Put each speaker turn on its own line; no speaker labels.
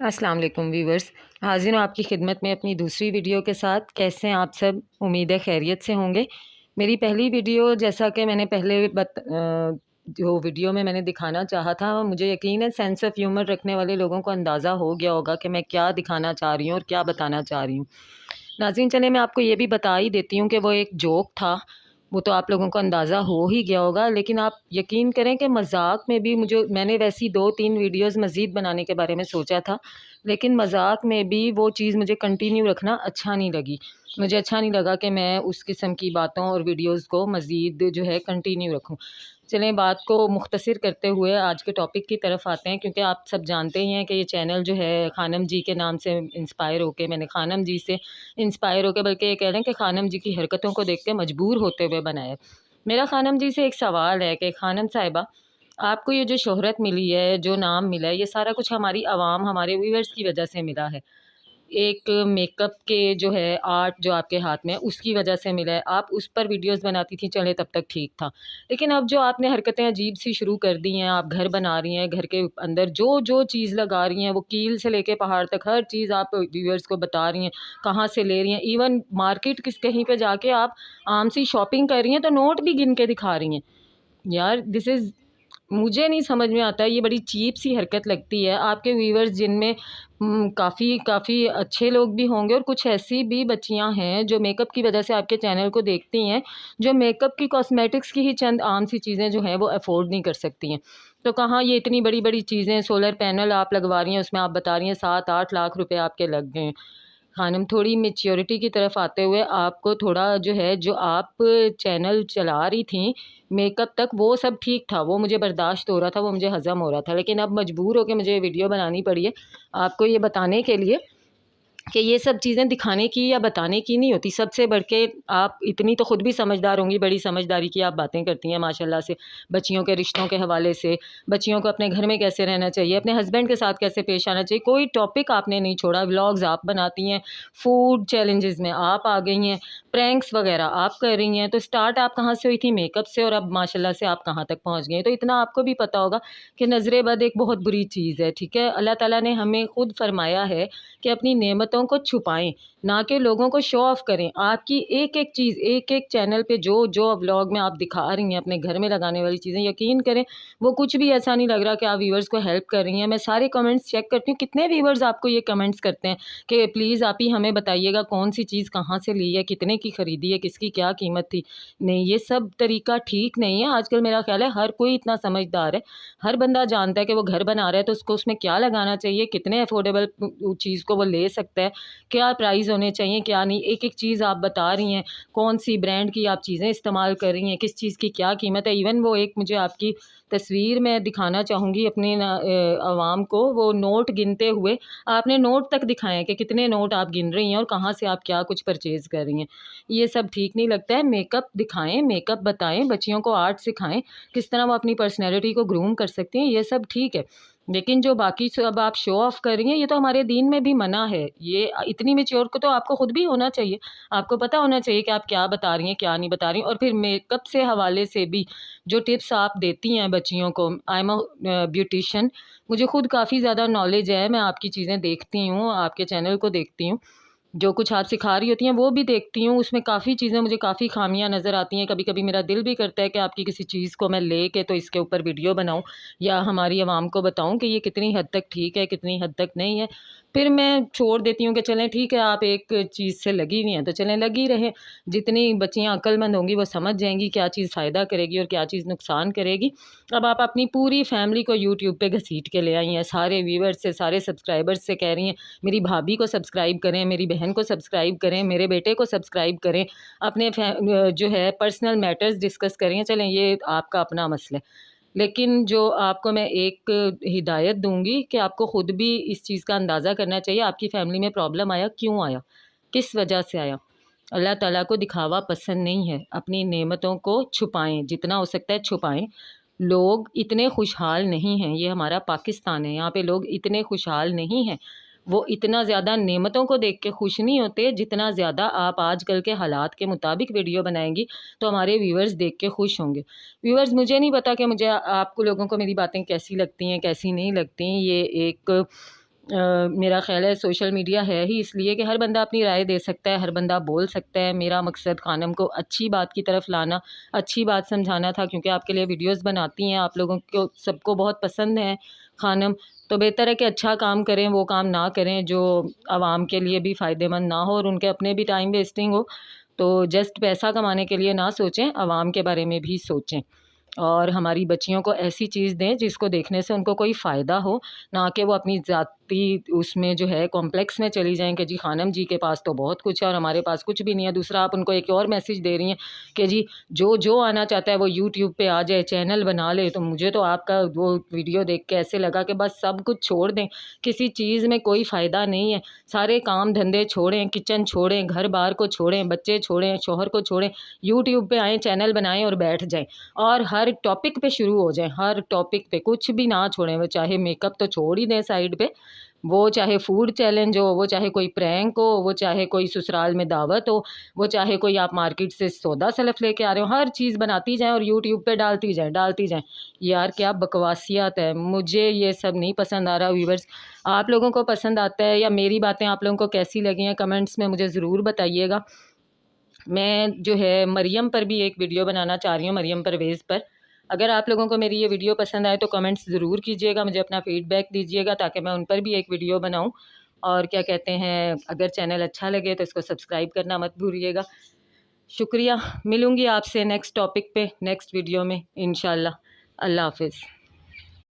अस्सलाम वालेकुम वीवर्स। हाज़िर हूँ आपकी खिदमत में अपनी दूसरी वीडियो के साथ। कैसे हैं आप सब? उम्मीद है खैरियत से होंगे। मेरी पहली वीडियो जैसा कि मैंने पहले जो वीडियो में मैंने दिखाना चाहा था, मुझे यकीन है सेंस ऑफ ह्यूमर रखने वाले लोगों को अंदाज़ा हो गया होगा कि मैं क्या दिखाना चाह रही हूँ और क्या बताना चाह रही हूँ। नाज़रीन, चले मैं आपको ये भी बता ही देती हूँ कि वो एक जोक था। वो तो आप लोगों को अंदाज़ा हो ही गया होगा, लेकिन आप यकीन करें कि मज़ाक में भी मैंने वैसी 2-3 वीडियोज़ मज़ीद बनाने के बारे में सोचा था, लेकिन मज़ाक में भी वो चीज़ मुझे कंटिन्यू रखना अच्छा नहीं लगी। मुझे अच्छा नहीं लगा कि मैं उस किस्म की बातों और वीडियोज़ को मज़ीद जो है कंटिन्यू रखूँ। चलें, बात को मुख्तसर करते हुए आज के टॉपिक की तरफ आते हैं, क्योंकि आप सब जानते ही हैं कि ये चैनल जो है खानम जी के नाम से इंस्पायर होके, मैंने खानम जी से इंस्पायर होकर, बल्कि ये कह रहे हैं कि खानम जी की हरकतों को देख के मजबूर होते हुए बनाया। मेरा खानम जी से एक सवाल है कि खानम साहिबा, आपको ये जो शोहरत मिली है, जो नाम मिला है, ये सारा कुछ हमारी आवाम, हमारे व्यूअर्स की वजह से मिला है। एक मेकअप के जो है आर्ट जो आपके हाथ में है, उसकी वजह से मिला है। आप उस पर वीडियोस बनाती थी, चले तब तक ठीक था। लेकिन अब जो आपने हरकतें अजीब सी शुरू कर दी हैं, आप घर बना रही हैं, घर के अंदर जो जो चीज़ लगा रही हैं, वो कील से लेके पहाड़ तक हर चीज़ आप व्यूअर्स को बता रही हैं, कहाँ से ले रही हैं। इवन मार्केट कहीं पे जाके आप आम सी शॉपिंग कर रही हैं तो नोट भी गिन के दिखा रही हैं। यार, दिस इज़, मुझे नहीं समझ में आता है, ये बड़ी चीप सी हरकत लगती है। आपके व्यूअर्स जिनमें काफ़ी काफ़ी अच्छे लोग भी होंगे और कुछ ऐसी भी बच्चियां हैं जो मेकअप की वजह से आपके चैनल को देखती हैं, जो मेकअप की कॉस्मेटिक्स की ही चंद आम सी चीज़ें जो हैं वो अफोर्ड नहीं कर सकती हैं। तो कहाँ ये इतनी बड़ी बड़ी चीज़ें, सोलर पैनल आप लगवा रही हैं, उसमें आप बता रही हैं 7-8 लाख रुपए आपके लग गए हैं। खानम, थोड़ी मैच्योरिटी की तरफ आते हुए आपको थोड़ा जो है, जो आप चैनल चला रही थी मेकअप तक, वो सब ठीक था, वो मुझे बर्दाश्त हो रहा था, वो मुझे हज़म हो रहा था। लेकिन अब मजबूर होके मुझे वीडियो बनानी पड़ी है आपको ये बताने के लिए कि ये सब चीज़ें दिखाने की या बताने की नहीं होती। सबसे बढ़ के आप इतनी तो खुद भी समझदार होंगी, बड़ी समझदारी की आप बातें करती हैं माशाल्लाह से। बच्चियों के रिश्तों के हवाले से, बच्चियों को अपने घर में कैसे रहना चाहिए, अपने हस्बैंड के साथ कैसे पेश आना चाहिए, कोई टॉपिक आपने नहीं छोड़ा। व्लॉग्स आप बनाती हैं, फूड चैलेंजेस में आप आ गई हैं, प्रैंक्स वगैरह आप कर रही हैं। तो स्टार्ट आप कहाँ से हुई थी? मेकअप से, और अब माशाल्लाह से आप कहाँ तक पहुँच गई हैं। तो इतना आपको भी पता होगा कि नज़र बद एक बहुत बुरी चीज़ है, ठीक है? अल्लाह ताला ने हमें खुद फरमाया है कि अपनी नेमतों को छुपाएं, ना कि लोगों को शो ऑफ करें। आपकी एक एक चीज़, एक एक चैनल पे जो जो व्लॉग में आप दिखा रही हैं अपने घर में लगाने वाली चीज़ें, यकीन करें वो कुछ भी ऐसा नहीं लग रहा कि आप व्यूवर्स को हेल्प कर रही हैं। मैं सारे कमेंट्स चेक करती हूँ, कितने व्यूवर्स आपको ये कमेंट्स करते हैं कि प्लीज़ आप ही हमें बताइएगा कौन सी चीज़ कहाँ से ली है, कितने की ख़रीदी है, किसकी क्या कीमत थी। नहीं, ये सब तरीका ठीक नहीं है। आजकल मेरा ख्याल है हर कोई इतना समझदार है, हर बंदा जानता है कि वो घर बना रहा है तो उसको उसमें क्या लगाना चाहिए, कितने अफोर्डेबल चीज़ को वो ले सकता है, क्या प्राइस होने चाहिए, क्या नहीं। एक एक चीज़ आप बता रही हैं, कौन सी ब्रांड की आप चीज़ें इस्तेमाल कर रही हैं, किस चीज़ की क्या कीमत है। इवन वो एक मुझे आपकी तस्वीर मैं दिखाना चाहूँगी अपने आवाम को, वो नोट गिनते हुए आपने नोट तक दिखाए हैं कि कितने नोट आप गिन रही हैं और कहाँ से आप क्या कुछ परचेज़ कर रही हैं। ये सब ठीक नहीं लगता है। मेकअप दिखाएं, मेकअप बताएं, बच्चियों को आर्ट सिखाएं, किस तरह वो अपनी पर्सनैलिटी को ग्रूम कर सकती हैं, ये सब ठीक है। लेकिन जो बाकी सब आप शो ऑफ कर रही हैं, ये तो हमारे दीन में भी मना है। ये इतनी मैच्योर को तो आपको खुद भी होना चाहिए। आपको पता होना चाहिए कि आप क्या बता रही हैं, क्या नहीं बता रही हैं। और फिर मेकअप से हवाले से भी जो टिप्स आप देती हैं बच्चियों को, आई एम अ ब्यूटिशियन, मुझे खुद काफ़ी ज़्यादा नॉलेज है। मैं आपकी चीज़ें देखती हूँ, आपके चैनल को देखती हूँ, जो कुछ आप सिखा रही होती हैं वो भी देखती हूँ। उसमें काफ़ी चीज़ें मुझे काफ़ी खामियां नज़र आती हैं। कभी कभी मेरा दिल भी करता है कि आपकी किसी चीज़ को मैं लेके तो इसके ऊपर वीडियो बनाऊँ या हमारी आवाम को बताऊँ कि ये कितनी हद तक ठीक है, कितनी हद तक नहीं है। फिर मैं छोड़ देती हूँ कि चलें ठीक है, आप एक चीज़ से लगी हुई हैं तो चलें लगी रहें। जितनी बच्चियाँ अक्लमंद होंगी वो समझ जाएंगी क्या चीज़ फ़ायदा करेगी और क्या चीज़ नुकसान करेगी। अब आप अपनी पूरी फैमिली को यूट्यूब पे घसीट के ले आई हैं, सारे व्यूवर्स से, सारे सब्सक्राइबर्स से कह रही हैं मेरी भाभी को सब्सक्राइब करें, मेरी बहन को सब्सक्राइब करें, मेरे बेटे को सब्सक्राइब करें, अपने जो है पर्सनल मैटर्स डिस्कस करें। चलें, ये आपका अपना मसला है। लेकिन जो आपको मैं एक हिदायत दूंगी कि आपको खुद भी इस चीज़ का अंदाज़ा करना चाहिए, आपकी फैमिली में प्रॉब्लम आया, क्यों आया, किस वजह से आया। अल्लाह ताला को दिखावा पसंद नहीं है। अपनी नेमतों को छुपाएं, जितना हो सकता है छुपाएं। लोग इतने खुशहाल नहीं हैं, ये हमारा पाकिस्तान है, यहाँ पे लोग इतने खुशहाल नहीं हैं। वो इतना ज़्यादा नेमतों को देख के खुश नहीं होते जितना ज़्यादा आप आजकल के हालात के मुताबिक वीडियो बनाएंगी तो हमारे व्यूअर्स देख के खुश होंगे। व्यूअर्स, मुझे नहीं पता कि मुझे आपको लोगों को मेरी बातें कैसी लगती हैं, कैसी नहीं लगती। ये एक मेरा ख़्याल है सोशल मीडिया है ही इसलिए कि हर बंदा अपनी राय दे सकता है, हर बंदा बोल सकता है। मेरा मकसद खानम को अच्छी बात की तरफ लाना, अच्छी बात समझाना था, क्योंकि आपके लिए वीडियोस बनाती हैं, आप लोगों को सबको बहुत पसंद है खानम। तो बेहतर है कि अच्छा काम करें, वो काम ना करें जो आवाम के लिए भी फ़ायदेमंद ना हो और उनके अपने भी टाइम वेस्टिंग हो। तो जस्ट पैसा कमाने के लिए ना सोचें, आवाम के बारे में भी सोचें। और हमारी बच्चियों को ऐसी चीज़ दें जिसको देखने से उनको कोई फ़ायदा हो, ना कि वो अपनी ज़ाती उसमें जो है कॉम्प्लेक्स में चली जाएँ कि जी खानम जी के पास तो बहुत कुछ है और हमारे पास कुछ भी नहीं है। दूसरा, आप उनको एक और मैसेज दे रही हैं कि जी जो आना चाहता है वो यूट्यूब पे आ जाए, चैनल बना ले। तो मुझे तो आपका वो वीडियो देख के ऐसे लगा कि बस सब कुछ छोड़ दें, किसी चीज़ में कोई फ़ायदा नहीं है। सारे काम धंधे छोड़ें, किचन छोड़ें, घर-बार को छोड़ें, बच्चे छोड़ें, शौहर को छोड़ें, यूट्यूब पे आएँ, चैनल बनाएँ और बैठ जाएँ। और हर टॉपिक पे शुरू हो जाएँ, हर टॉपिक पे कुछ भी ना छोड़ें। वो चाहे मेकअप तो छोड़ ही दें साइड पे, वो चाहे फूड चैलेंज हो, वो चाहे कोई प्रैंक हो, वो चाहे कोई ससुराल में दावत हो, वो चाहे कोई आप मार्केट से सौदा सलफ लेके आ रहे हो, हर चीज़ बनाती जाएँ और यूट्यूब पे डालती जाएँ। यार क्या बकवासियत है, मुझे ये सब नहीं पसंद आ रहा। व्यूअर्स, आप लोगों को पसंद आता है या मेरी बातें आप लोगों को कैसी लगी हैं, कमेंट्स में मुझे ज़रूर बताइएगा। मैं जो है मरियम पर भी एक वीडियो बनाना चाह रही हूँ, मरियम परवेज़ पर। अगर आप लोगों को मेरी ये वीडियो पसंद आए तो कमेंट्स ज़रूर कीजिएगा, मुझे अपना फ़ीडबैक दीजिएगा ताकि मैं उन पर भी एक वीडियो बनाऊँ। और क्या कहते हैं, अगर चैनल अच्छा लगे तो इसको सब्सक्राइब करना मत भूलिएगा। शुक्रिया, मिलूँगी आपसे नेक्स्ट टॉपिक पे, नेक्स्ट वीडियो में इंशाल्लाह। अल्लाह हाफ़िज़।